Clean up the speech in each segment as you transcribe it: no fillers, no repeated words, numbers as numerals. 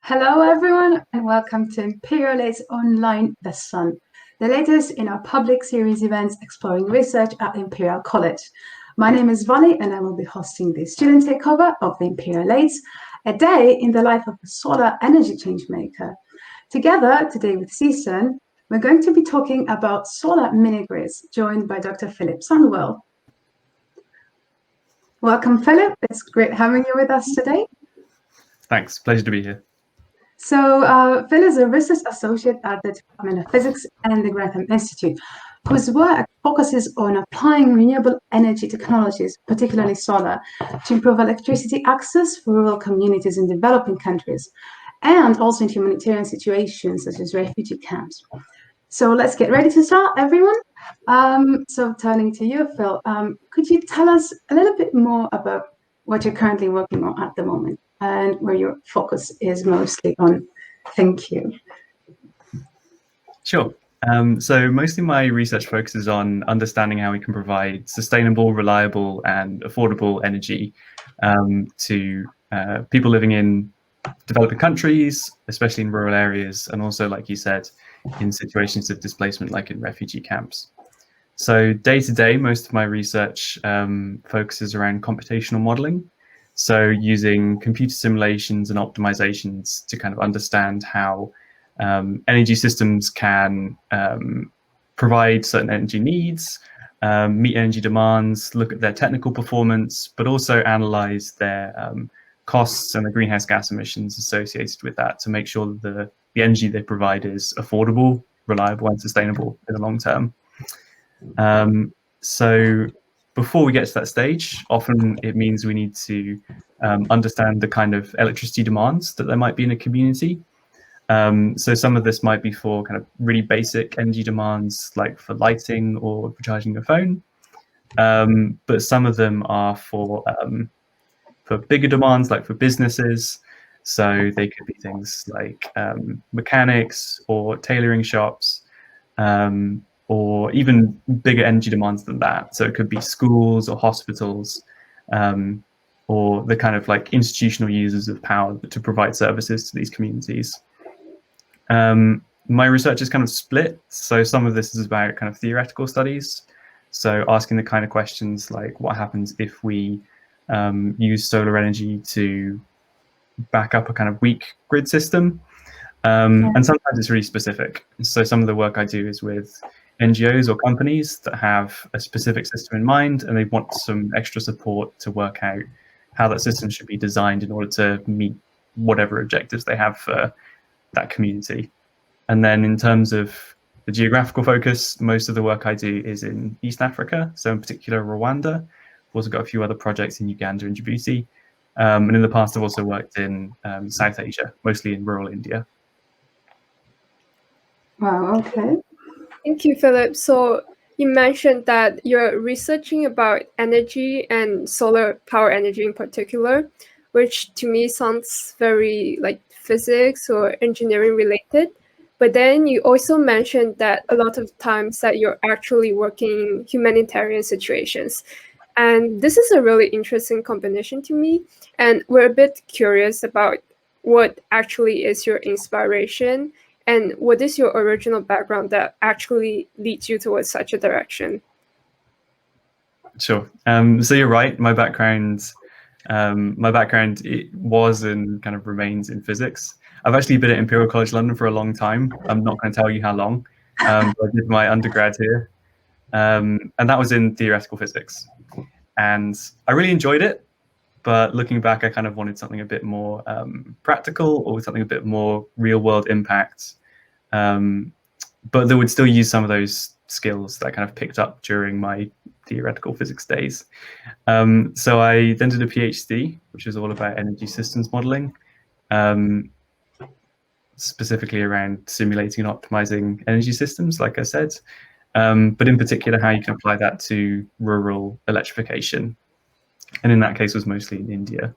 Hello, everyone, and welcome to Imperial's Online The Sun, the latest in our public series events exploring research at Imperial College. My name is Vali, and I will be hosting the student takeover of the Imperial Aids, a day in the life of a solar energy changemaker. Together today with Sze Sen, we're going to be talking about solar mini-grids, joined by Dr. Philip Sandwell. Welcome, Philip. It's great having you with us today. Thanks. Pleasure to be here. So Phil is a research associate at the Department of Physics and the Grantham Institute, whose work focuses on applying renewable energy technologies, particularly solar, to improve electricity access for rural communities in developing countries, and also in humanitarian situations such as refugee camps. So let's get ready to start, everyone. So turning to you, Phil, could you tell us a little bit more about what you're currently working on at the moment and where your focus is mostly on? Thank you. Sure. So mostly my research focuses on understanding how we can provide sustainable, reliable, and affordable energy to people living in developing countries, especially in rural areas, and also, like you said, in situations of displacement, like in refugee camps. So day to day, most of my research focuses around computational modeling. So using computer simulations and optimizations to kind of understand how energy systems can provide certain energy needs, meet energy demands, look at their technical performance, but also analyze their costs and the greenhouse gas emissions associated with that to make sure that the energy they provide is affordable, reliable, and sustainable in the long term. So before we get to that stage, often it means we need to understand the kind of electricity demands that there might be in a community. So some of this might be for kind of really basic energy demands, like for lighting or for charging your phone. But some of them are for bigger demands, like for businesses. So they could be things like mechanics or tailoring shops, or even bigger energy demands than that. So it could be schools or hospitals, or the kind of like institutional users of power to provide services to these communities. My research is kind of split. So some of this is about kind of theoretical studies. So asking the kind of questions like what happens if we use solar energy to back up a kind of weak grid system. And sometimes it's really specific. So some of the work I do is with NGOs or companies that have a specific system in mind, and they want some extra support to work out how that system should be designed in order to meet whatever objectives they have for that community. And then in terms of the geographical focus, most of the work I do is in East Africa, so in particular Rwanda. I've also got a few other projects in Uganda and Djibouti. And in the past, I've also worked in South Asia, mostly in rural India. Wow, okay. Thank you, Philip. So you mentioned that you're researching about energy and solar power energy in particular, which to me sounds very like physics or engineering related. But then you also mentioned that a lot of times that you're actually working in humanitarian situations. And this is a really interesting combination to me. And we're a bit curious about what actually is your inspiration and what is your original background that actually leads you towards such a direction? Sure. So you're right. My background it was and kind of remains in physics. I've actually been at Imperial College London for a long time. I'm not going to tell you how long. I did my undergrad here, and that was in theoretical physics. And I really enjoyed it. But looking back, I kind of wanted something a bit more practical or something a bit more real world impact. But that would still use some of those skills that I kind of picked up during my theoretical physics days. So I then did a PhD, which is all about energy systems modeling, specifically around simulating and optimizing energy systems, like I said, but in particular, how you can apply that to rural electrification. And in that case was mostly in India.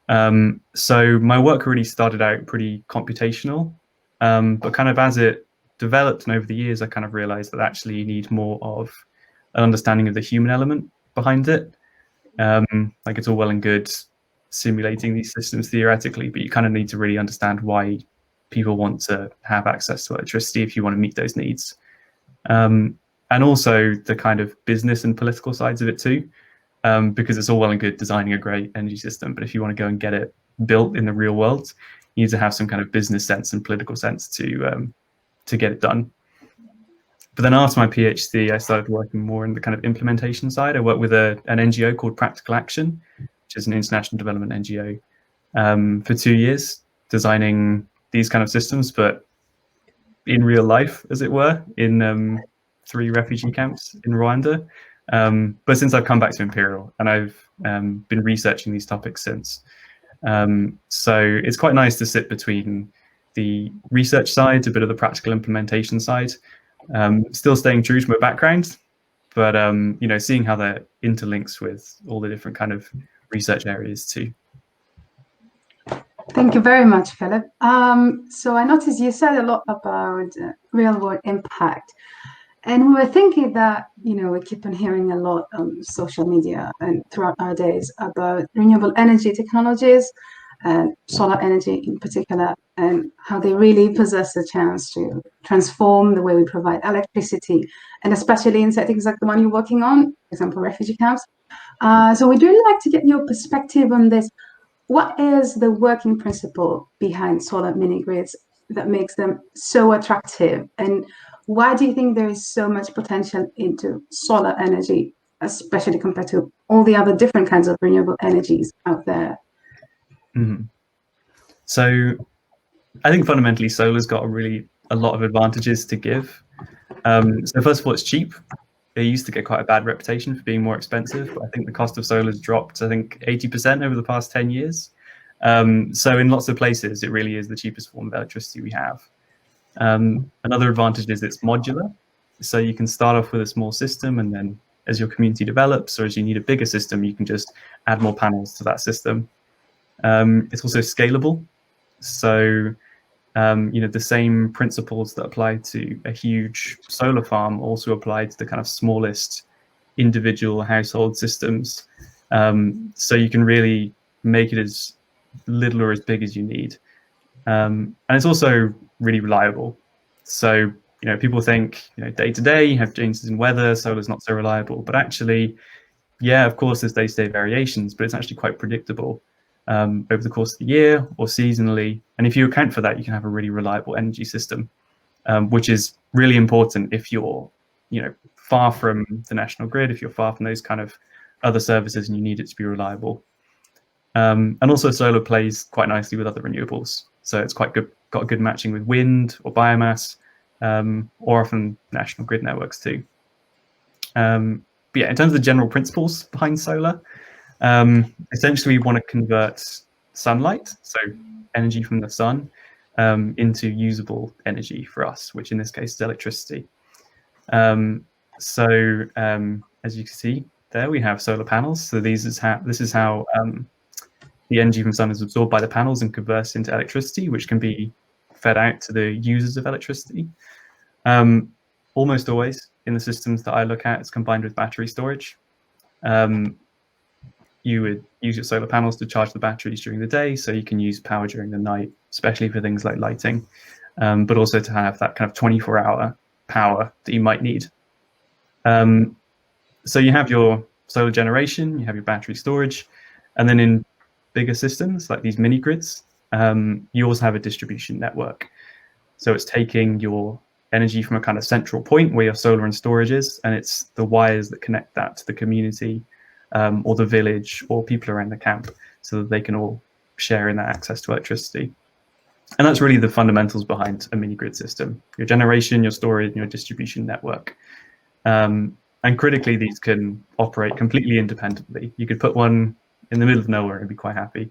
So my work really started out pretty computational, but kind of as it developed and over the years, I kind of realized that actually you need more of an understanding of the human element behind it. Like it's all well and good simulating these systems theoretically, but you kind of need to really understand why people want to have access to electricity if you want to meet those needs. And also the kind of business and political sides of it too, because it's all well and good designing a great energy system, but if you want to go and get it built in the real world, you need to have some kind of business sense and political sense to get it done. But then after my PhD, I started working more in the kind of implementation side. I worked with an NGO called Practical Action, which is an international development NGO, for 2 years, designing these kind of systems, but in real life, as it were, in 3 refugee camps in Rwanda. But since I've come back to Imperial, and I've been researching these topics since. So it's quite nice to sit between the research side, a bit of the practical implementation side, still staying true to my background, but you know, seeing how that interlinks with all the different kind of research areas too. Thank you very much, Philip. So I noticed you said a lot about real-world impact, and we were thinking that, you know, we keep on hearing a lot on social media and throughout our days about renewable energy technologies and solar energy in particular, and how they really possess a chance to transform the way we provide electricity, and especially in settings like the one you're working on, for example, refugee camps. So we'd really like to get your perspective on this. What is the working principle behind solar mini grids that makes them so attractive? And why do you think there is so much potential into solar energy, especially compared to all the other different kinds of renewable energies out there? Mm-hmm. So I think fundamentally solar's got a lot of advantages to give. So first of all, it's cheap. They used to get quite a bad reputation for being more expensive, but I think the cost of solar has dropped, I think 80% over the past 10 years. So in lots of places, it really is the cheapest form of electricity we have. Another advantage is it's modular. So you can start off with a small system, and then as your community develops, or as you need a bigger system, you can just add more panels to that system. It's also scalable. So you know, the same principles that apply to a huge solar farm also apply to the kind of smallest individual household systems. So you can really make it as little or as big as you need. And it's also really reliable. So, you know, people think, you know, day to day, you have changes in weather, solar's not so reliable. But actually, yeah, of course, there's day-to-day variations, but it's actually quite predictable. Over the course of the year or seasonally. And if you account for that, you can have a really reliable energy system, which is really important if you're, you know, far from the national grid, if you're far from those kind of other services and you need it to be reliable. And also solar plays quite nicely with other renewables. So it's quite good, got a good matching with wind or biomass, or often national grid networks too. But yeah, in terms of the general principles behind solar, essentially we want to convert sunlight, so energy from the sun, into usable energy for us, which in this case is electricity. So as you can see there, we have solar panels. So this is how the energy from the sun is absorbed by the panels and converts into electricity, which can be fed out to the users of electricity. Almost always in the systems that I look at, it's combined with battery storage. You would use your solar panels to charge the batteries during the day, so you can use power during the night, especially for things like lighting, but also to have that kind of 24-hour power that you might need. So you have your solar generation, you have your battery storage, and then in bigger systems like these mini grids, you also have a distribution network. So it's taking your energy from a kind of central point where your solar and storage is, and it's the wires that connect that to the community, or the village, or people around the camp, so that they can all share in that access to electricity. And that's really the fundamentals behind a mini grid system: your generation, your storage, and your distribution network. And critically, these can operate completely independently. You could put one in the middle of nowhere and be quite happy,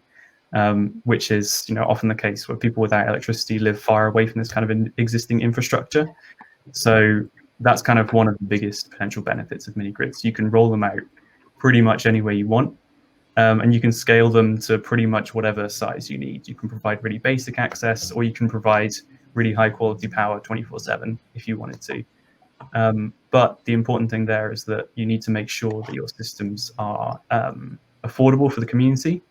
which is, you know, often the case where people without electricity live far away from this kind of existing infrastructure. So that's kind of one of the biggest potential benefits of mini grids. You can roll them out pretty much any way you want, and you can scale them to pretty much whatever size you need. You can provide really basic access, or you can provide really high quality power 24/7 if you wanted to. But the important thing there is that you need to make sure that your systems are affordable for the community.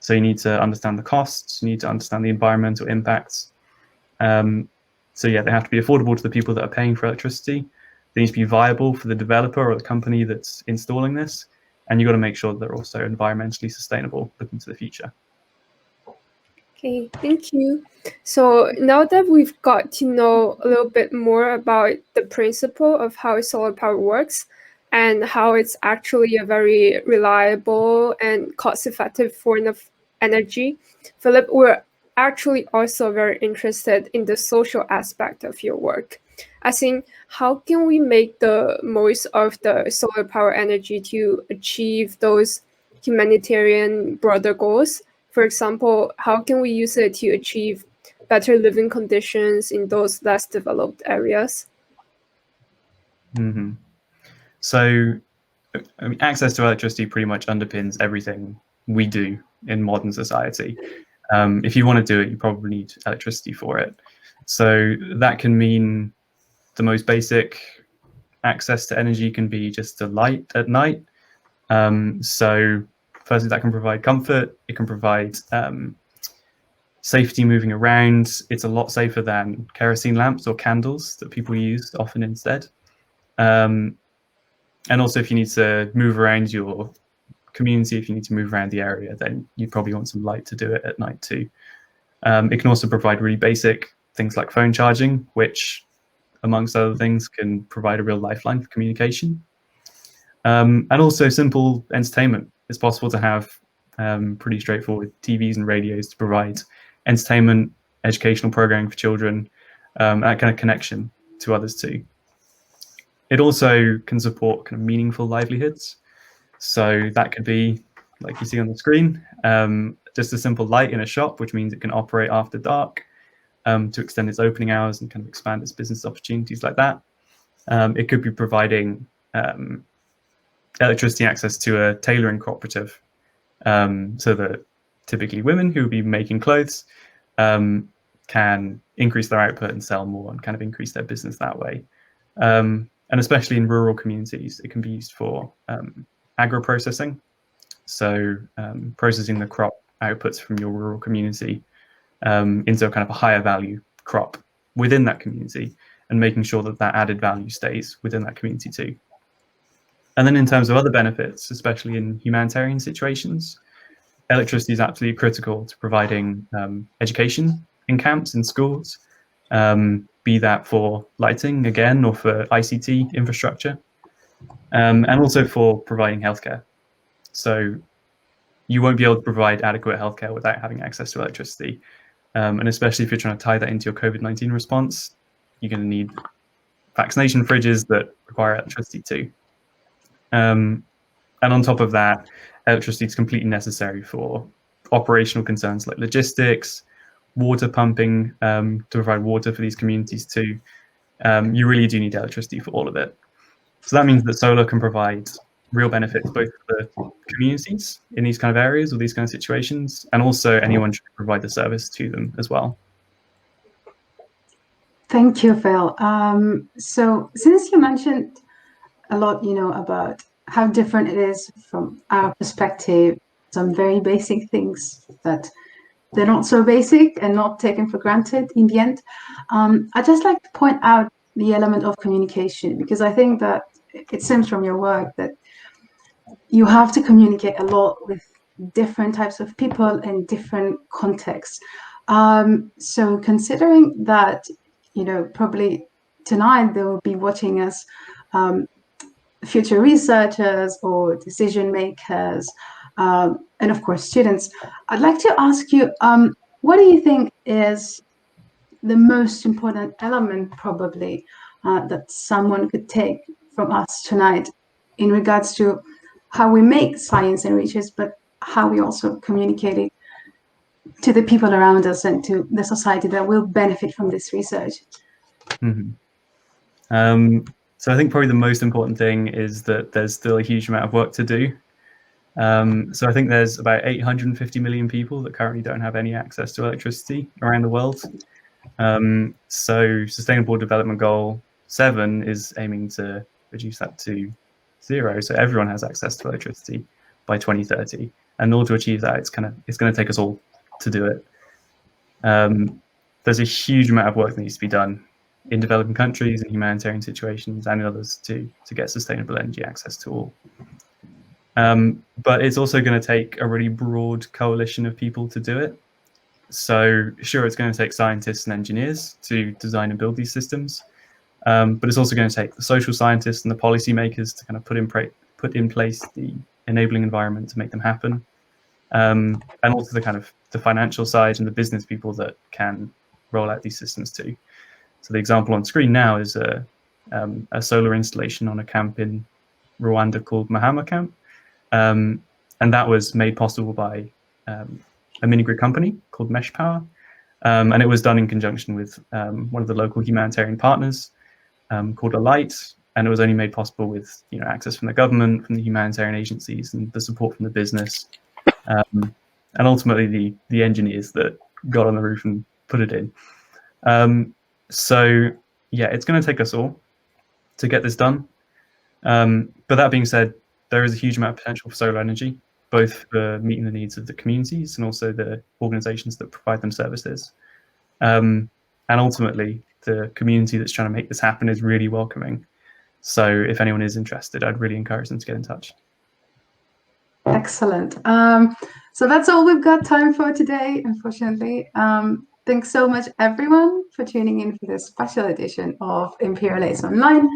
So you need to understand the costs, you need to understand the environmental impacts. So yeah, they have to be affordable to the people that are paying for electricity. They need to be viable for the developer or the company that's installing this. And you've got to make sure that they're also environmentally sustainable looking to the future. Okay, thank you. So now that we've got to know a little bit more about the principle of how solar power works and how it's actually a very reliable and cost-effective form of energy, Philip, we're actually also very interested in the social aspect of your work. As in, how can we make the most of the solar power energy to achieve those humanitarian broader goals? For example, how can we use it to achieve better living conditions in those less developed areas? Mm-hmm. So, I mean, access to electricity pretty much underpins everything we do in modern society. If you want to do it, you probably need electricity for it. So that can mean the most basic access to energy can be just the light at night. So firstly, that can provide comfort. It can provide safety moving around. It's a lot safer than kerosene lamps or candles that people use often instead. And also, if you need to move around your community, if you need to move around the area, then you probably want some light to do it at night too. It can also provide really basic things like phone charging, which, amongst other things, can provide a real lifeline for communication. And also simple entertainment. It's possible to have pretty straightforward TVs and radios to provide entertainment, educational programming for children, that kind of connection to others too. It also can support kind of meaningful livelihoods. So that could be, like you see on the screen, just a simple light in a shop, which means it can operate after dark to extend its opening hours and kind of expand its business opportunities like that. It could be providing electricity access to a tailoring cooperative, so that typically women who will be making clothes can increase their output and sell more and kind of increase their business that way. And especially in rural communities, it can be used for agro-processing. So processing the crop outputs from your rural community into a kind of a higher value crop within that community and making sure that that added value stays within that community too. And then in terms of other benefits, especially in humanitarian situations, electricity is absolutely critical to providing education in camps and schools, be that for lighting again or for ICT infrastructure, and also for providing healthcare. So you won't be able to provide adequate healthcare without having access to electricity. And especially if you're trying to tie that into your COVID-19 response, you're going to need vaccination fridges that require electricity too. And on top of that, electricity is completely necessary for operational concerns like logistics, water pumping, to provide water for these communities too. You really do need electricity for all of it. So that means that solar can provide real benefits both for the communities in these kind of areas or these kind of situations, and also anyone should provide the service to them as well. Thank you, Phil. So since you mentioned a lot, about how different it is from our perspective, some very basic things that they're not so basic and not taken for granted in the end. I'd just like to point out the element of communication, because I think that it seems from your work that you have to communicate a lot with different types of people in different contexts. So considering that, probably tonight they will be watching us future researchers or decision makers, and of course students, I'd like to ask you, what do you think is the most important element probably that someone could take from us tonight in regards to how we make science and research, but how we also communicate it to the people around us and to the society that will benefit from this research? Mm-hmm. So I think probably the most important thing is that there's still a huge amount of work to do. So I think there's about 850 million people that currently don't have any access to electricity around the world. So Sustainable Development Goal 7 is aiming to reduce that to 0, so everyone has access to electricity by 2030. And in order to achieve that, it's going to take us all to do it. There's a huge amount of work that needs to be done in developing countries, in humanitarian situations, and in others to get sustainable energy access to all. But it's also going to take a really broad coalition of people to do it. So sure, it's going to take scientists and engineers to design and build these systems, but it's also going to take the social scientists and the policymakers to kind of put in place the enabling environment to make them happen, and also the financial side and the business people that can roll out these systems too. So the example on screen now is a solar installation on a camp in Rwanda called Mahama Camp, and that was made possible by a mini-grid company called MeshPower, and it was done in conjunction with one of the local humanitarian partners called Alight, and it was only made possible with access from the government, from the humanitarian agencies, and the support from the business, and ultimately the engineers that got on the roof and put it in. So yeah, it's going to take us all to get this done. But that being said, there is a huge amount of potential for solar energy, both for meeting the needs of the communities and also the organizations that provide them services. And ultimately, the community that's trying to make this happen is really welcoming. So if anyone is interested, I'd really encourage them to get in touch. Excellent. So that's all we've got time for today, unfortunately. Thanks so much, everyone, for tuning in for this special edition of Imperial Ace Online.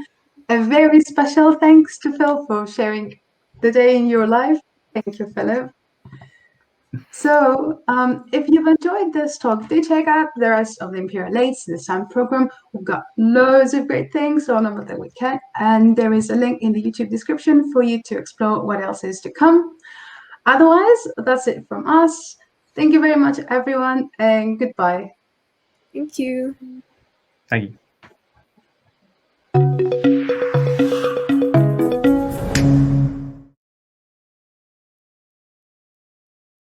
A very special thanks to Phil for sharing the day in your life. Thank you, Philip. So if you've enjoyed this talk, do check out the rest of the Imperial Ace, the SAM program. We've got loads of great things all over the weekend, and there is a link in the YouTube description for you to explore what else is to come. Otherwise, that's it from us. Thank you very much, everyone, and goodbye. Thank you. Thank you.